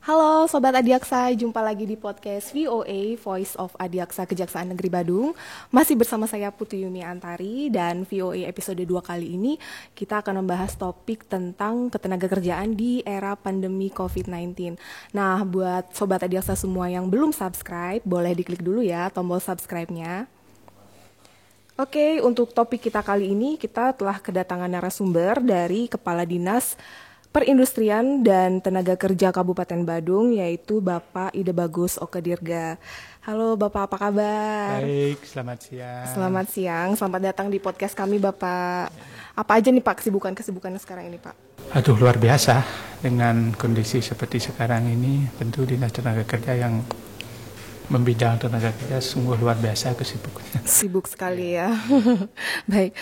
Halo Sobat Adiaksa, jumpa lagi di podcast VOA, Voice of Adiaksa Kejaksaan Negeri Badung. Masih bersama saya Putri Yumi Antari, dan VOA episode 2 kali ini kita akan membahas topik tentang ketenagakerjaan di era pandemi COVID-19. Nah, buat Sobat Adiaksa semua yang belum subscribe, boleh diklik dulu ya tombol subscribe-nya. Oke, untuk topik kita kali ini kita telah kedatangan narasumber dari Kepala Dinas Perindustrian dan Tenaga Kerja Kabupaten Badung, yaitu Bapak Ide Bagus Okedirga. Halo Bapak, apa kabar? Baik, selamat siang. Selamat siang, selamat datang di podcast kami Bapak. Apa aja nih Pak kesibukan-kesibukannya sekarang ini Pak? Aduh, luar biasa dengan kondisi seperti sekarang ini. Tentu Dinas Tenaga Kerja yang membidang tenaga kerja sungguh luar biasa kesibukannya. Sibuk sekali ya. Baik,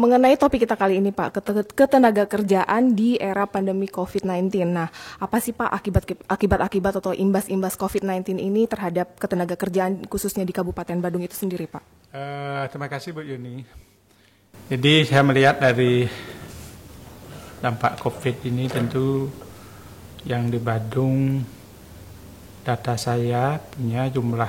mengenai topik kita kali ini Pak, ketenaga kerjaan di era pandemi COVID-19. Nah, apa sih Pak akibat-akibat atau imbas-imbas COVID-19 ini terhadap ketenaga kerjaan khususnya di Kabupaten Badung itu sendiri Pak? Terima kasih Bu Yuni. Jadi saya melihat dari dampak COVID ini tentu yang di Badung, data saya punya jumlah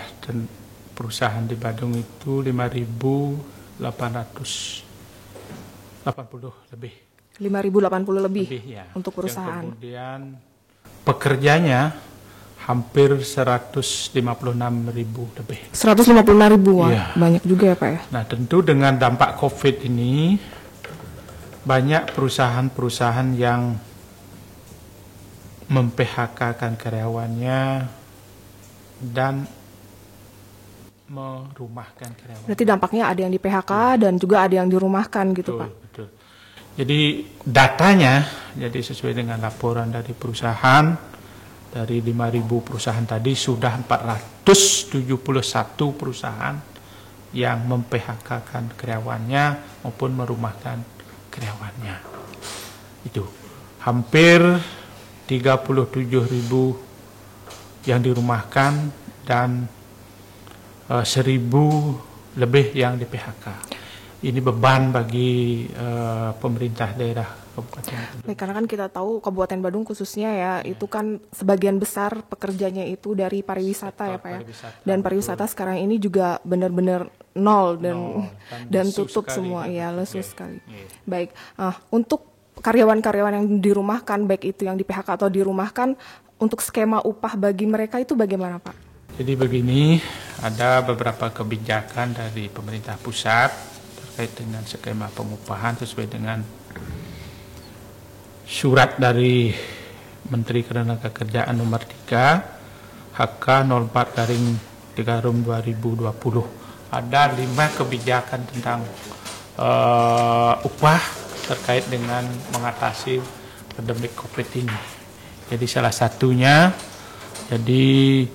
perusahaan di Badung itu 5.880 lebih. 5.080 lebih Ya. untuk perusahaan. Yang kemudian pekerjanya hampir 156.000 lebih. 156.000, wah, Iya. banyak juga ya Pak ya. Nah, tentu dengan dampak COVID ini banyak perusahaan-perusahaan yang mem-PHK-kan karyawannya dan merumahkan karyawan. Berarti dampaknya ada yang di PHK dan juga ada yang dirumahkan gitu Pak. Betul. Jadi datanya, jadi sesuai dengan laporan dari perusahaan, dari 5.000 perusahaan tadi sudah 471 perusahaan yang mem-PHK-kan karyawannya maupun merumahkan karyawannya. Itu hampir 37.000 yang dirumahkan dan 1.000 lebih yang di PHK. Ini beban bagi pemerintah daerah Kabupaten Badung. Karena kan kita tahu Kabupaten Badung khususnya ya, itu kan sebagian besar pekerjanya itu dari pariwisata ya Pak ya. Dan pariwisata sekarang ini juga benar-benar nol dan tutup semua ya, lesu sekali. Baik, untuk karyawan-karyawan yang dirumahkan, baik itu yang di PHK atau dirumahkan, untuk skema upah bagi mereka itu bagaimana Pak? Jadi begini, ada beberapa kebijakan dari pemerintah pusat terkait dengan skema pengupahan sesuai dengan surat dari Menteri Ketenagakerjaan nomor 3 HK 04/2020. Ada 5 kebijakan tentang upah terkait dengan mengatasi pandemi COVID ini. Jadi salah satunya, jadi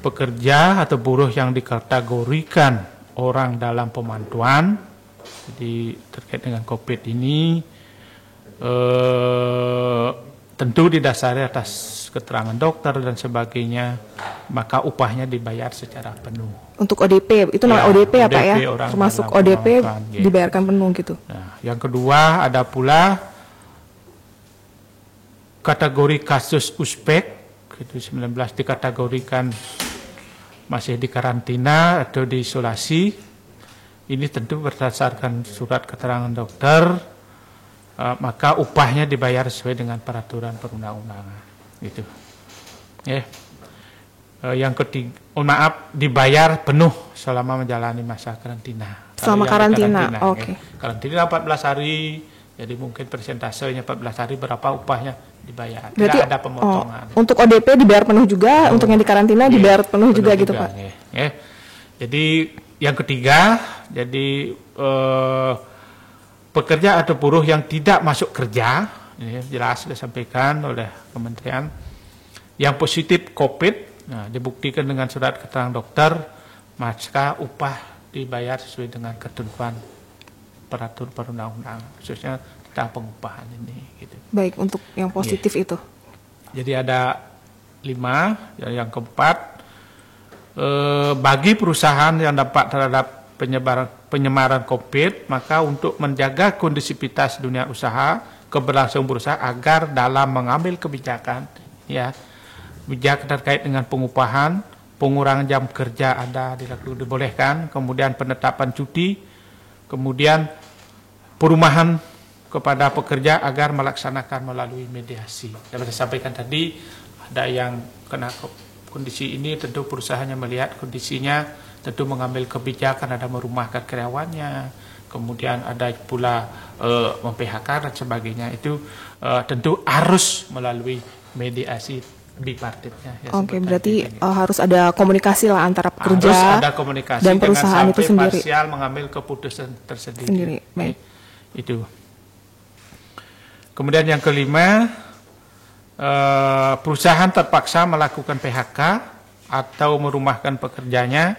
pekerja atau buruh yang dikategorikan orang dalam pemantauan, jadi terkait dengan COVID ini, tentu didasari atas keterangan dokter dan sebagainya, maka upahnya dibayar secara penuh. Untuk ODP, itu namanya ODP ya Pak ya? Termasuk ODP dibayarkan penuh gitu. Nah, yang kedua ada pula kategori kasus Uzbek, itu 19 dikategorikan masih di karantina atau diisolasi. Ini tentu berdasarkan surat keterangan dokter, maka upahnya dibayar sesuai dengan peraturan perundang-undangan. Gitu. Yang ketiga, dibayar penuh selama menjalani masa karantina. Selama karantina, oke. Karantina 14 hari, jadi mungkin persentasenya 14 hari berapa upahnya dibayar. Berarti, tidak ada pemotongan. Untuk ODP dibayar penuh juga, untuk yang di karantina dibayar penuh juga gitu Pak. Jadi yang ketiga, jadi pekerja atau buruh yang tidak masuk kerja, ini jelas disampaikan oleh kementerian, yang positif COVID, nah, dibuktikan dengan surat keterangan dokter, maka upah dibayar sesuai dengan ketentuan peraturan perundang-undangan, khususnya tentang pengupahan ini. Gitu. Baik, untuk yang positif itu. Jadi ada 5, yang keempat, bagi perusahaan yang dapat terhadap penyemaran COVID, maka untuk menjaga kondisivitas dunia usaha, keberlangsungan berusaha agar dalam mengambil kebijakan, ya, kebijakan terkait dengan pengupahan, pengurangan jam kerja ada dibolehkan, kemudian penetapan cuti, kemudian perumahan kepada pekerja agar melaksanakan melalui mediasi. Dapat saya sampaikan tadi, ada yang kena kondisi ini, tentu perusahaannya melihat kondisinya, tentu mengambil kebijakan, ada merumahkan karyawannya, kemudian ada pula mem-PHK dan sebagainya. Itu tentu harus melalui mediasi bipartitnya. Ya, Oke, berarti harus ada komunikasi lah antara pekerja harus ada komunikasi dan perusahaan itu sendiri. Parsial mengambil keputusan tersendiri. Baik. Itu. Kemudian yang kelima, perusahaan terpaksa melakukan PHK atau merumahkan pekerjanya.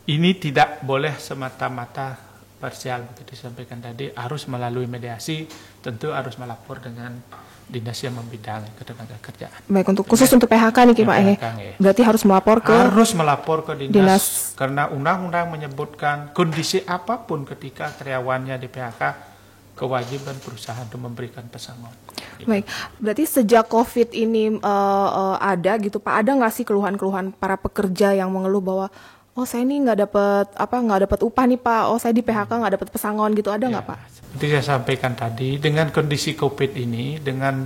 Ini tidak boleh semata-mata parsial, begitu disampaikan tadi, harus melalui mediasi, tentu harus melapor dengan dinas yang membidangi ketenagakerjaan. Baik, khusus untuk PHK nih Pak berarti harus melapor ke dinas. Karena undang-undang menyebutkan kondisi apapun ketika karyawannya di PHK, kewajiban perusahaan untuk memberikan pesangon. Baik, berarti sejak COVID ini ada gitu Pak, ada nggak sih keluhan-keluhan para pekerja yang mengeluh bahwa saya ini nggak dapat upah nih Pak, saya di PHK nggak dapat pesangon gitu, ada nggak Pak? Seperti saya sampaikan tadi, dengan kondisi COVID ini, dengan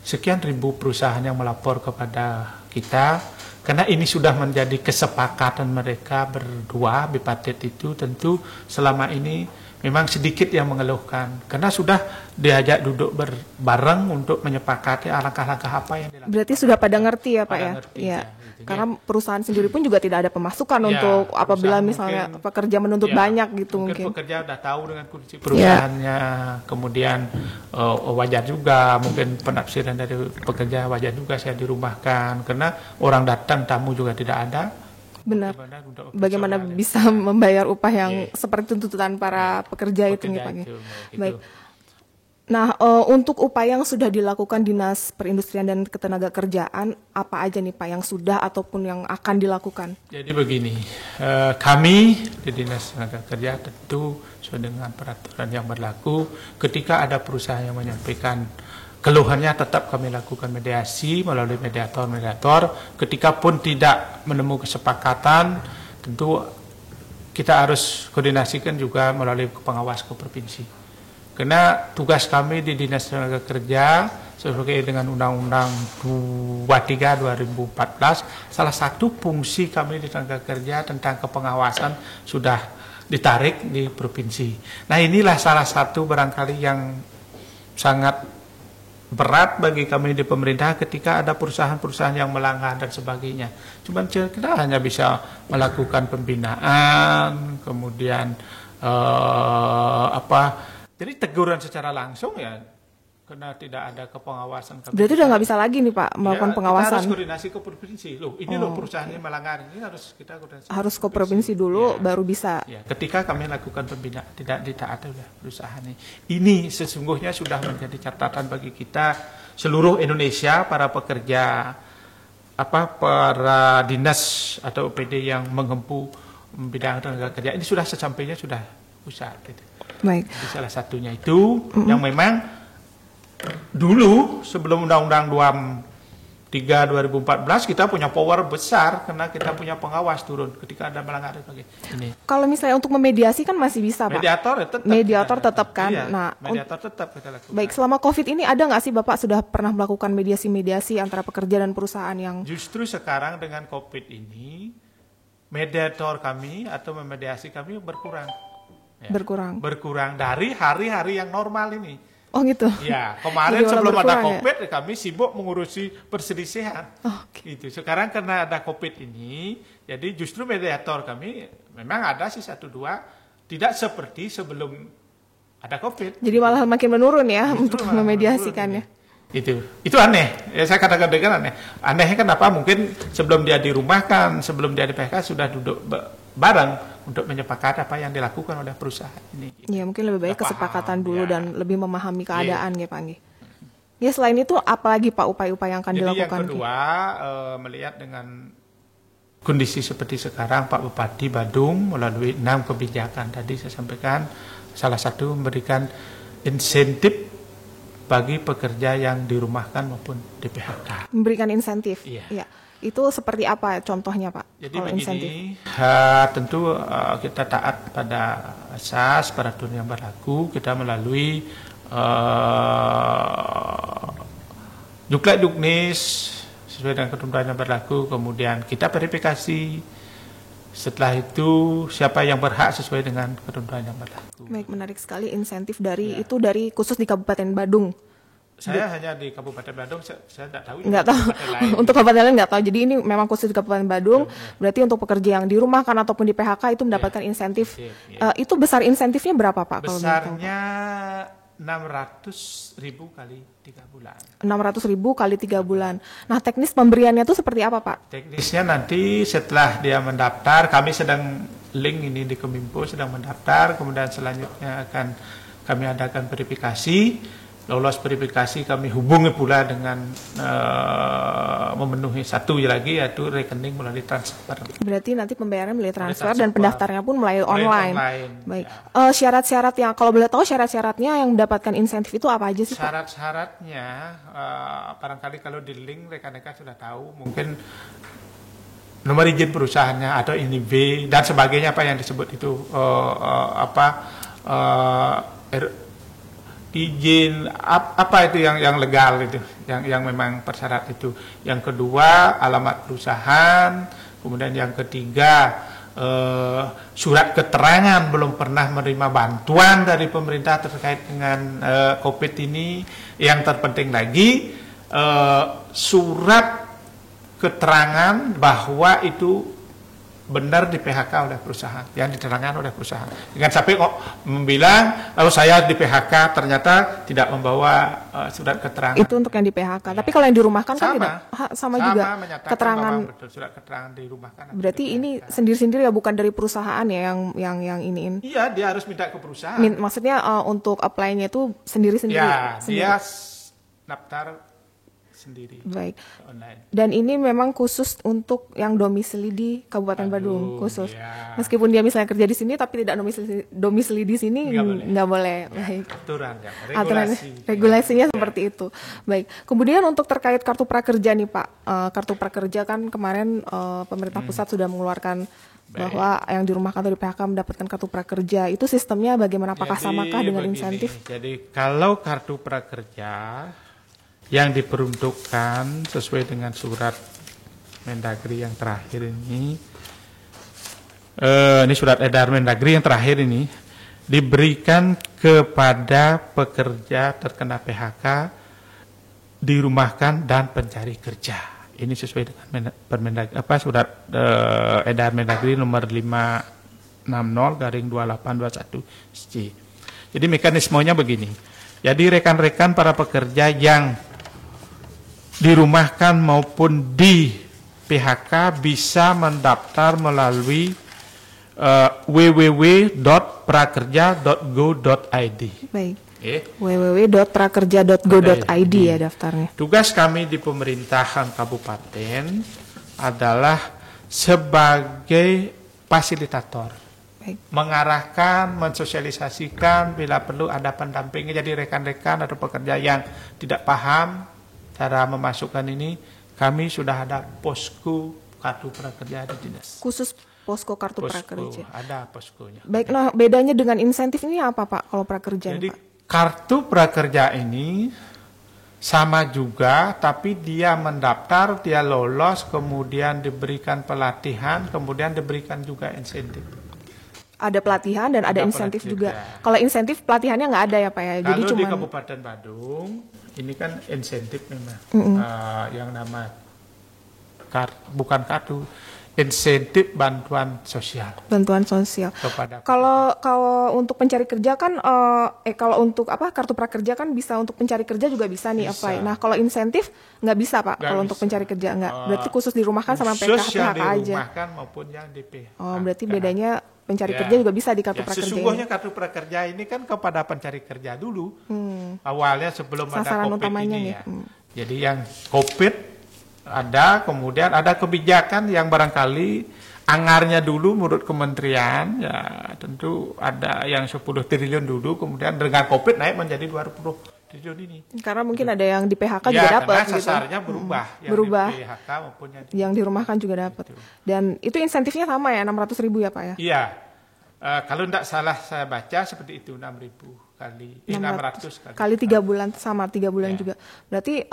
sekian ribu perusahaan yang melapor kepada kita, karena ini sudah menjadi kesepakatan mereka berdua, bipartit itu tentu selama ini memang sedikit yang mengeluhkan, karena sudah diajak duduk bareng untuk menyepakati langkah-langkah apa yang dilakukan. Berarti sudah pada ngerti ya Pak ya? Iya. Karena perusahaan sendiri pun juga tidak ada pemasukan untuk apabila misalnya pekerja menuntut banyak gitu mungkin. Pekerja udah tahu dengan kondisi perusahaannya, kemudian wajar juga mungkin penafsiran dari pekerja, wajar juga saya dirumahkan karena orang datang, tamu juga tidak ada. Benar. Bagaimana bisa membayar upah yang seperti tuntutan para pekerja itu nih Pak. Baik. Nah, untuk upaya yang sudah dilakukan Dinas Perindustrian dan Ketenagakerjaan, apa aja nih Pak yang sudah ataupun yang akan dilakukan? Jadi begini, kami di Dinas Tenaga Kerja tentu sesuai dengan peraturan yang berlaku, ketika ada perusahaan yang menyampaikan keluhannya tetap kami lakukan mediasi melalui mediator, ketika pun tidak menemukan kesepakatan, tentu kita harus koordinasikan juga melalui pengawas ke provinsi. Karena tugas kami di Dinas Tenaga Kerja sesuai dengan Undang-Undang 23 2014, salah satu fungsi kami di Tenaga Kerja tentang kepengawasan sudah ditarik di provinsi. Nah, inilah salah satu barangkali yang sangat berat bagi kami di pemerintah ketika ada perusahaan-perusahaan yang melanggar dan sebagainya. Cuman kita hanya bisa melakukan pembinaan, kemudian jadi teguran secara langsung ya, karena tidak ada kepengawasan. Berarti udah nggak bisa lagi nih Pak melakukan pengawasan. Kita harus koordinasi ke provinsi. Ini perusahaannya melanggar, ini harus kita koordinasi. Harus ke provinsi dulu baru bisa. Ya, ketika kami lakukan pembinaan tidak ditaati oleh perusahaan ini sesungguhnya sudah menjadi catatan bagi kita seluruh Indonesia, para pekerja, para dinas atau OPD yang mengempu bidang tenaga kerja ini sudah sesampainya sudah pusat. Gitu. Baik. Jadi salah satunya itu yang memang dulu sebelum Undang-Undang 23 2014 kita punya power besar karena kita punya pengawas turun ketika ada pelanggaran ini. Kalau misalnya untuk memediasi kan masih bisa Pak. Mediator tetap kan. Iya, nah, mediator tetap kita lakukan. Baik, selama COVID ini ada nggak sih Bapak sudah pernah melakukan mediasi-mediasi antara pekerja dan perusahaan yang? Justru sekarang dengan COVID ini mediator kami atau memediasi kami berkurang. Ya, berkurang dari hari-hari yang normal ini. Oh gitu. Ya, kemarin sebelum ada COVID kami sibuk mengurusi perselisihan. Gitu. Sekarang karena ada COVID ini, jadi justru mediator kami memang ada sih 1-2, tidak seperti sebelum ada COVID. Jadi malah makin menurun ya justru untuk memediasikannya. Itu aneh. Ya, saya katakan aneh. Anehnya kenapa? Mungkin sebelum dia dirumahkan, sebelum dia di PHK sudah duduk bareng untuk menyepakati apa yang dilakukan oleh perusahaan ini. Ya, mungkin lebih baik kesepakatan dulu dan lebih memahami keadaan ya Pak. Ya, selain itu apalagi Pak upaya-upaya yang akan dilakukan? Yang kedua, melihat dengan kondisi seperti sekarang, Pak Bupati Badung melalui 6 kebijakan tadi saya sampaikan, salah satu memberikan insentif bagi pekerja yang dirumahkan maupun di PHK. Memberikan insentif. Iya. Ya. Itu seperti apa contohnya, Pak? Jadi kalau insentif? begini, tentu kita taat pada asas peraturan yang berlaku, kita melalui Duklat-Duknis sesuai dengan ketentuan yang berlaku, kemudian kita verifikasi. Setelah itu siapa yang berhak sesuai dengan ketentuan yang berlaku. Baik, menarik sekali insentif dari itu dari khusus di Kabupaten Badung. Saya hanya di Kabupaten Badung, saya tidak tahu. Nggak tahu. Untuk kabupaten lain nggak tahu. Jadi ini memang khusus di Kabupaten Badung. Berarti untuk pekerja yang dirumahkan ataupun di PHK itu mendapatkan insentif. Itu besar insentifnya berapa, Pak? Besarnya 600.000 kali 3 bulan. 600.000 kali 3 bulan. Nah, teknis pemberiannya itu seperti apa, Pak? Teknisnya nanti setelah dia mendaftar, kami sedang link ini di Kominfo sedang mendaftar, kemudian selanjutnya akan kami adakan verifikasi. Lolos verifikasi kami hubungi pula dengan memenuhi satu lagi yaitu rekening melalui transfer. Berarti nanti pembayaran melalui transfer dan pendaftarnya pun melalui online. Baik. Ya. Syarat-syarat yang kalau boleh tahu syarat-syaratnya yang mendapatkan insentif itu apa aja sih, Pak? Syarat-syaratnya barangkali kalau di link rekan-rekan sudah tahu, mungkin nomor izin perusahaannya atau INIB dan sebagainya, apa yang disebut itu izin apa itu yang legal itu, yang memang persyarat itu. Yang kedua alamat perusahaan, kemudian yang ketiga surat keterangan belum pernah menerima bantuan dari pemerintah terkait dengan COVID ini. Yang terpenting lagi surat keterangan bahwa itu benar di PHK oleh perusahaan, yang diterangkan oleh perusahaan. Jangan sampai kok membilang, lalu saya di PHK ternyata tidak membawa surat keterangan. Itu untuk yang di PHK. Ya. Tapi kalau yang dirumahkan kan tidak sama juga keterangan betul, surat keterangan dirumahkan. Berarti ini sendiri-sendiri ya, bukan dari perusahaan ya yang iniin. Iya, dia harus minta ke perusahaan. Maksudnya untuk apply-nya itu sendiri-sendiri. Ya, dia daftar sendiri. Baik. Online. Dan ini memang khusus untuk yang domisili di Kabupaten Badung khusus. Ya. Meskipun dia misalnya kerja di sini tapi tidak domisili di sini nggak boleh. Ya, baik. Aturan, regulasinya seperti itu. Baik. Kemudian untuk terkait kartu prakerja nih, Pak. Kartu prakerja kan kemarin pemerintah pusat sudah mengeluarkan bahwa yang dirumahkan atau di PHK mendapatkan kartu prakerja. Itu sistemnya bagaimana? Apakah samakah dengan insentif? Jadi kalau kartu prakerja yang diperuntukkan sesuai dengan surat Mendagri yang terakhir ini surat edar Mendagri yang terakhir ini diberikan kepada pekerja terkena PHK, dirumahkan dan pencari kerja. Ini sesuai dengan surat edar Mendagri nomor 560/2821 SC. Jadi mekanismenya begini. Jadi rekan-rekan para pekerja yang dirumahkan maupun di PHK bisa mendaftar melalui www.prakerja.go.id. Baik. www.prakerja.go.id ya daftarnya. Tugas kami di pemerintahan kabupaten adalah sebagai fasilitator. Baik. Mengarahkan, mensosialisasikan, bila perlu ada pendampingnya. Jadi rekan-rekan atau pekerja yang tidak paham cara memasukkan ini, kami sudah ada posko kartu prakerja di dinas. Khusus posko kartu prakerja. Ada poskonya. Baik, nah bedanya dengan insentif ini apa, Pak, kalau prakerja? Jadi Pak? Kartu prakerja ini sama juga, tapi dia mendaftar, dia lolos, kemudian diberikan pelatihan, kemudian diberikan juga insentif. Ada pelatihan dan ada insentif juga. Kalau insentif pelatihannya nggak ada ya, Pak ya? Jadi di Kabupaten Badung ini kan insentif memang yang nama bukan kartu, insentif bantuan sosial. Bantuan sosial. Kalau untuk pencari kerja kan kalau untuk kartu prakerja kan bisa untuk pencari kerja juga bisa nih apply. Nah kalau insentif nggak bisa, Pak. Kalau untuk pencari kerja nggak. Berarti khusus dirumahkan sama PHK aja. Dirumahkan maupun yang di PHK. Oh berarti bedanya pencari kerja juga bisa di kartu prakerja. Sesungguhnya kartu prakerja ini kan kepada pencari kerja dulu. Awalnya sebelum sasaran ada COVID utamanya ini nih. ya. Jadi yang COVID ada, kemudian ada kebijakan yang barangkali anggarnya dulu menurut kementerian, ya tentu ada yang 10 triliun dulu, kemudian dengan COVID naik menjadi 20 triliun ini. Karena mungkin ada yang di PHK Ya, juga dapat karena sasarnya berubah. Yang Berubah. di PHK maupun Yang dirumahkan juga dapat. Dan itu insentifnya sama ya, 600.000 ya Pak ya? Iya. Kalau tidak salah saya baca seperti itu 6.000 kali 600 kali. Kali 3 bulan sama 3 bulan juga. Berarti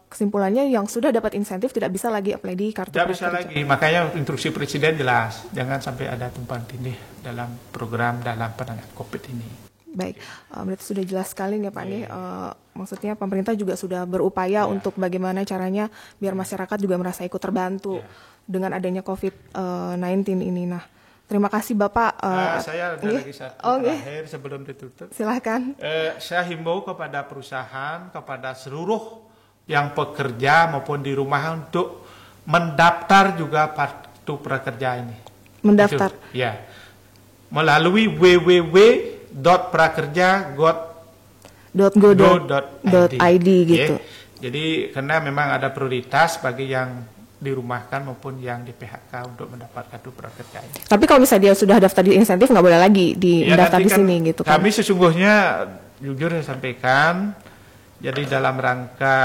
kesimpulannya yang sudah dapat insentif tidak bisa lagi apply di kartu Tidak bisa prakerja. lagi. Makanya instruksi presiden jelas, jangan sampai ada tumpang tindih dalam program dalam penanganan COVID ini. Baik, berarti sudah jelas sekali nih Pak nih. Maksudnya pemerintah juga sudah berupaya untuk bagaimana caranya biar masyarakat juga merasa ikut terbantu dengan adanya COVID-19 ini. Nah, terima kasih Bapak. Saya ada lagi satu terakhir sebelum ditutup. Silahkan. Saya himbau kepada perusahaan, kepada seluruh yang pekerja maupun di rumah untuk mendaftar juga kartu prakerja ini. Mendaftar. Itu, ya. Melalui www.prakerja.go.id gitu. Jadi karena memang ada prioritas bagi yang dirumahkan maupun yang di PHK untuk mendapat kartu prakerja ini. Tapi kalau misalnya dia sudah daftar di insentif nggak boleh lagi mendaftar di sini gitu kan? Kami sesungguhnya jujur saya sampaikan, jadi dalam rangka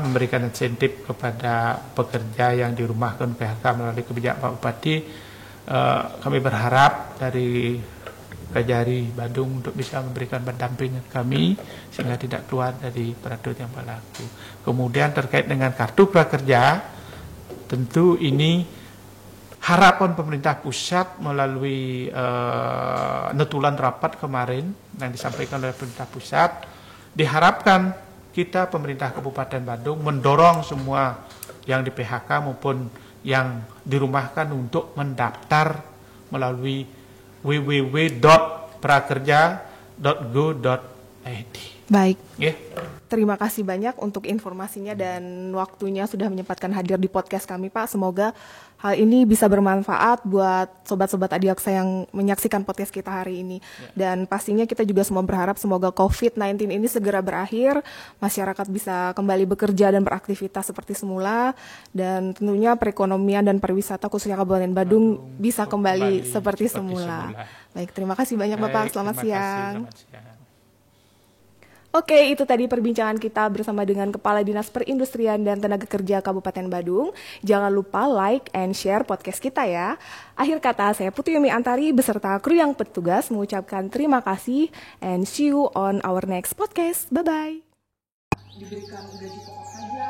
memberikan insentif kepada pekerja yang dirumahkan PHK melalui kebijakan Pak Bupati, kami berharap dari Kajari Badung untuk bisa memberikan pendampingan kami sehingga tidak keluar dari peraturan yang berlaku. Kemudian terkait dengan kartu prakerja, tentu ini harapan pemerintah pusat melalui netulan rapat kemarin yang disampaikan oleh pemerintah pusat, diharapkan kita pemerintah Kabupaten Badung mendorong semua yang di PHK maupun yang dirumahkan untuk mendaftar melalui www.prakerja.go.id. Baik. Yeah. Terima kasih banyak untuk informasinya dan waktunya sudah menyempatkan hadir di podcast kami Pak. Semoga hal ini bisa bermanfaat buat sobat-sobat Adiaksa yang menyaksikan podcast kita hari ini. Dan pastinya kita juga semua berharap semoga COVID-19 ini segera berakhir, masyarakat bisa kembali bekerja dan beraktivitas seperti semula, dan tentunya perekonomian dan pariwisata khususnya Kabupaten Badung bisa kembali seperti semula. Baik, terima kasih banyak Bapak. Selamat siang. Oke, itu tadi perbincangan kita bersama dengan Kepala Dinas Perindustrian dan Tenaga Kerja Kabupaten Badung. Jangan lupa like and share podcast kita ya. Akhir kata, saya Putu Yumi Antari beserta kru yang bertugas mengucapkan terima kasih and see you on our next podcast. Bye-bye. Diberikan gaji pokok saja.